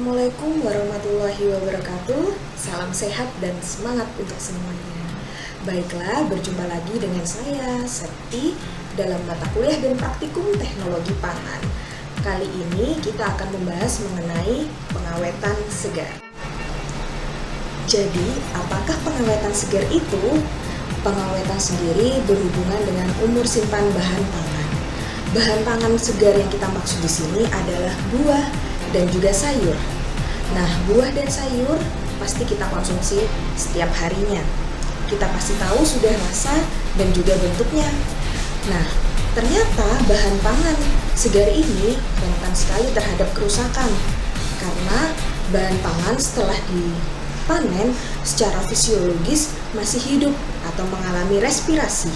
Assalamualaikum warahmatullahi wabarakatuh. Salam sehat dan semangat untuk semuanya. Baiklah, berjumpa lagi dengan saya, Septi, dalam mata kuliah dan praktikum teknologi pangan. Kali ini kita akan membahas mengenai pengawetan segar. Jadi, apakah pengawetan segar itu? Pengawetan sendiri berhubungan dengan umur simpan bahan pangan. Bahan pangan segar yang kita maksud di sini adalah buah dan juga sayur. Nah, buah dan sayur pasti kita konsumsi setiap harinya. Kita pasti tahu sudah rasa dan juga bentuknya. Nah, ternyata bahan pangan segar ini rentan sekali terhadap kerusakan karena bahan pangan setelah dipanen secara fisiologis masih hidup atau mengalami respirasi,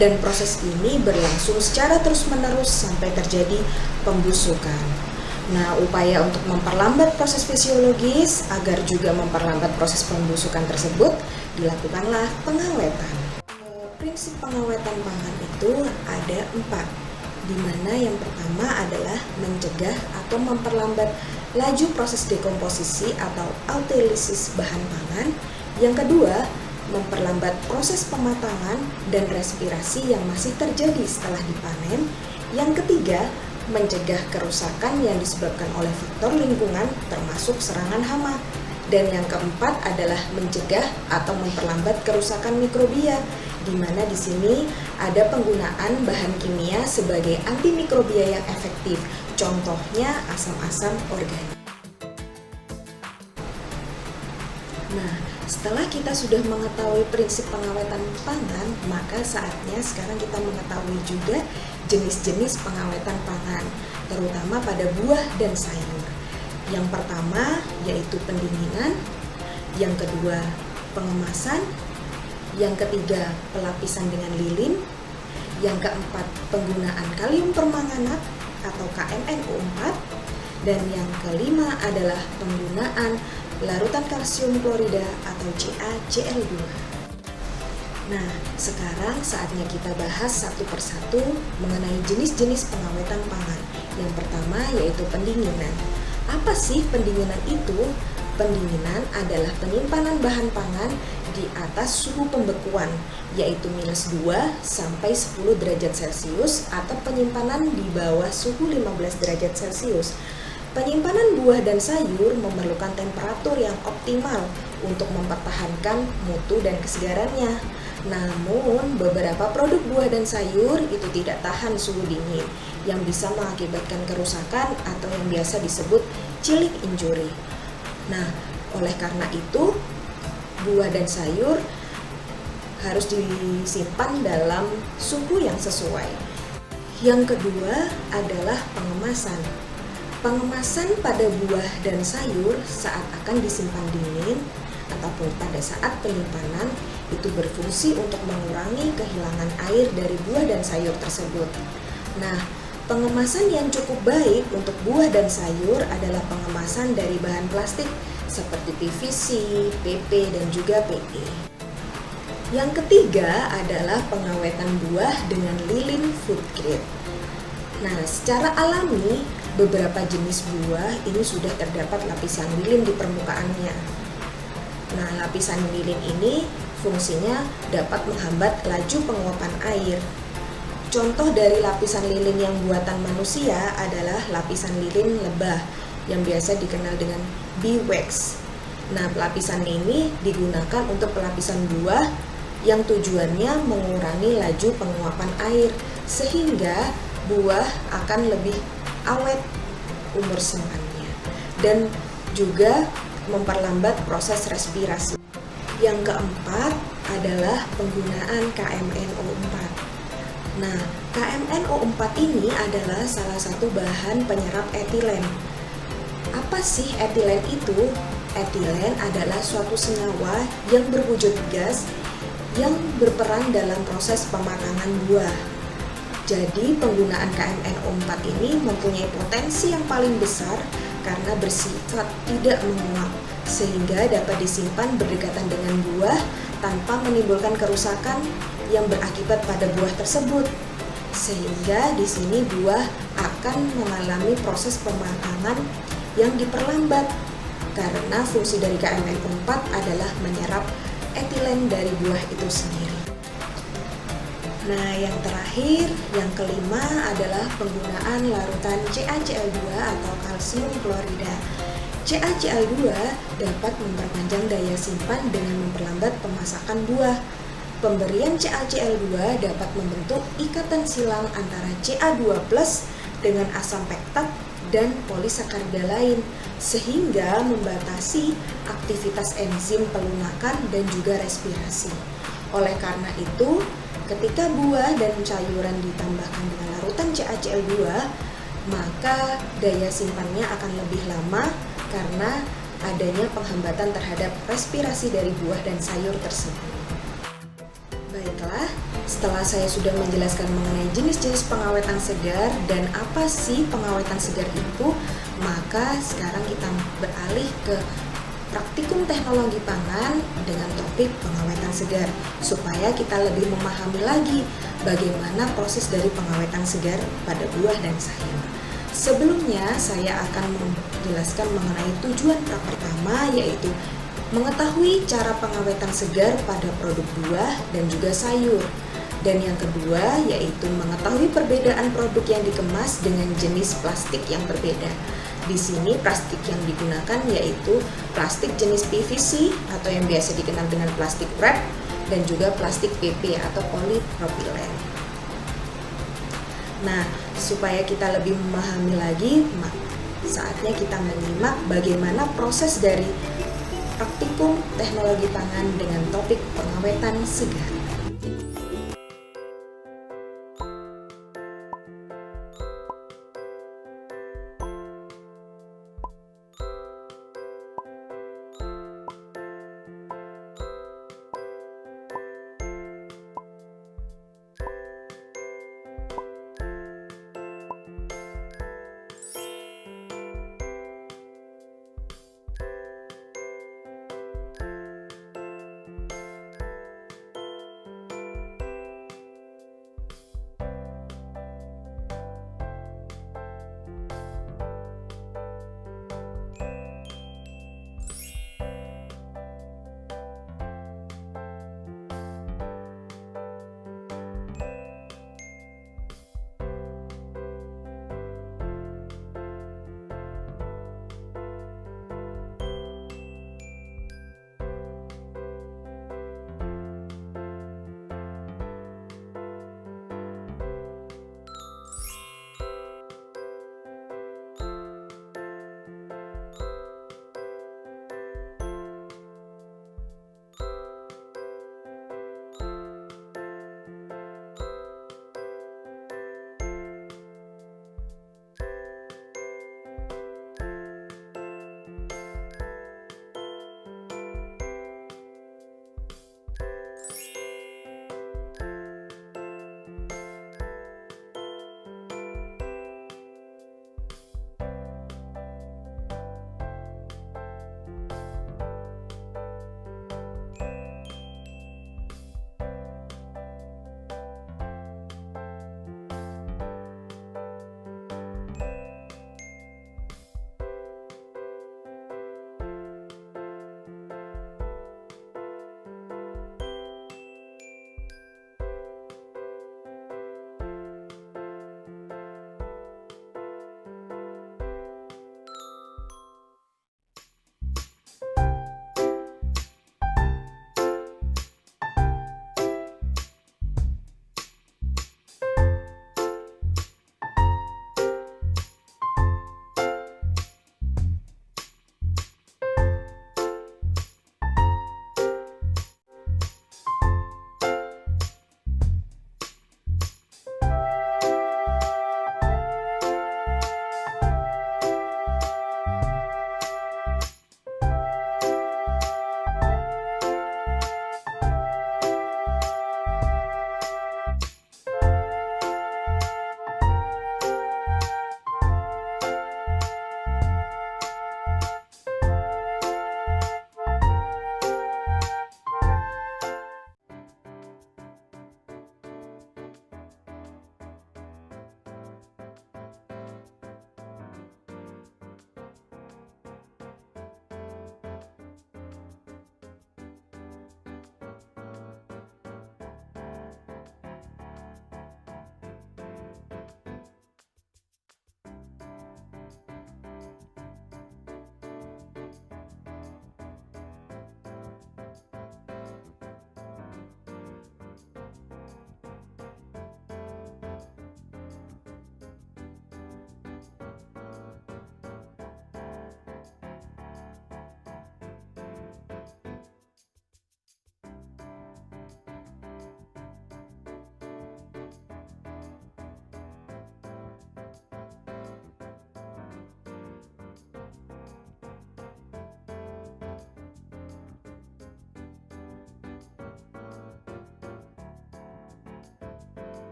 dan proses ini berlangsung secara terus-menerus sampai terjadi pembusukan. Nah, upaya untuk memperlambat proses fisiologis agar juga memperlambat proses pembusukan tersebut dilakukanlah pengawetan. Prinsip pengawetan pangan itu ada 4, di mana yang pertama adalah mencegah atau memperlambat laju proses dekomposisi atau autolisis bahan pangan. Yang kedua, memperlambat proses pematangan dan respirasi yang masih terjadi setelah dipanen. Yang ketiga, mencegah kerusakan yang disebabkan oleh faktor lingkungan termasuk serangan hama. Dan yang keempat adalah mencegah atau memperlambat kerusakan mikrobia, di mana di sini ada penggunaan bahan kimia sebagai antimikrobia yang efektif. Contohnya asam-asam organik. Nah, setelah kita sudah mengetahui prinsip pengawetan pangan, maka saatnya sekarang kita mengetahui juga jenis-jenis pengawetan pangan, terutama pada buah dan sayur. Yang pertama yaitu pendinginan, yang kedua pengemasan, yang ketiga pelapisan dengan lilin, yang keempat penggunaan kalium permanganat atau KMNO4, dan yang kelima adalah penggunaan larutan kalsium klorida atau CaCl2. Nah, sekarang saatnya kita bahas satu persatu mengenai jenis-jenis pengawetan pangan. Yang pertama yaitu pendinginan. Apa sih pendinginan itu? Pendinginan adalah penyimpanan bahan pangan di atas suhu pembekuan, yaitu -2 sampai 10 derajat Celcius atau penyimpanan di bawah suhu 15 derajat Celcius. Penyimpanan buah dan sayur memerlukan temperatur yang optimal untuk mempertahankan mutu dan kesegarannya. Namun, beberapa produk buah dan sayur itu tidak tahan suhu dingin yang bisa mengakibatkan kerusakan atau yang biasa disebut chilling injury. Nah, oleh karena itu, buah dan sayur harus disimpan dalam suhu yang sesuai. Yang kedua adalah pengemasan. Pengemasan pada buah dan sayur saat akan disimpan dingin ataupun pada saat penyimpanan itu berfungsi untuk mengurangi kehilangan air dari buah dan sayur tersebut. Nah, pengemasan yang cukup baik untuk buah dan sayur adalah pengemasan dari bahan plastik seperti PVC, PP, dan juga PE. Yang ketiga adalah pengawetan buah dengan lilin food grade. Nah, secara alami beberapa jenis buah ini sudah terdapat lapisan lilin di permukaannya. Nah, lapisan lilin ini fungsinya dapat menghambat laju penguapan air. Contoh dari lapisan lilin yang buatan manusia adalah lapisan lilin lebah yang biasa dikenal dengan bee wax. Nah, lapisan ini digunakan untuk pelapisan buah yang tujuannya mengurangi laju penguapan air sehingga buah akan lebih awet umur simpannya dan juga memperlambat proses respirasi. Yang keempat adalah penggunaan KMNO4. Nah, KMNO4 ini adalah salah satu bahan penyerap etilen. Apa sih etilen itu? Etilen adalah suatu senyawa yang berwujud gas yang berperan dalam proses pematangan buah. Jadi penggunaan KMNO4 ini mempunyai potensi yang paling besar karena bersifat tidak menguap, sehingga dapat disimpan berdekatan dengan buah tanpa menimbulkan kerusakan yang berakibat pada buah tersebut. Sehingga di sini buah akan mengalami proses pematangan yang diperlambat karena fungsi dari KMF4 adalah menyerap etilen dari buah itu sendiri. Nah, yang terakhir, yang kelima adalah penggunaan larutan CaCl2 atau kalsium klorida. CaCl2 dapat memperpanjang daya simpan dengan memperlambat pemasakan buah. Pemberian CaCl2 dapat membentuk ikatan silang antara Ca2+ dengan asam pektat dan polisakarida lain, sehingga membatasi aktivitas enzim pelunakan dan juga respirasi. Oleh karena itu, ketika buah dan sayuran ditambahkan dengan larutan CaCl2, maka daya simpannya akan lebih lama karena adanya penghambatan terhadap respirasi dari buah dan sayur tersebut. Baiklah, setelah saya sudah menjelaskan mengenai jenis-jenis pengawetan segar dan apa sih pengawetan segar itu, maka sekarang kita beralih ke praktikum teknologi pangan dengan topik pengawetan segar, supaya kita lebih memahami lagi bagaimana proses dari pengawetan segar pada buah dan sayur. Sebelumnya, saya akan menjelaskan mengenai tujuan pertama, yaitu mengetahui cara pengawetan segar pada produk buah dan juga sayur. Dan yang kedua, yaitu mengetahui perbedaan produk yang dikemas dengan jenis plastik yang berbeda. Di sini plastik yang digunakan yaitu plastik jenis PVC atau yang biasa dikenal dengan plastik wrap dan juga plastik PP atau polipropilen. Nah, supaya kita lebih memahami lagi, saatnya kita menyimak bagaimana proses dari praktikum teknologi pangan dengan topik pengawetan segar.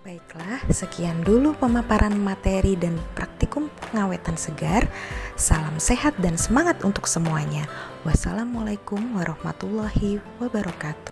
Baiklah, sekian dulu pemaparan materi dan praktikum pengawetan segar. Salam sehat dan semangat untuk semuanya. Wassalamualaikum warahmatullahi wabarakatuh.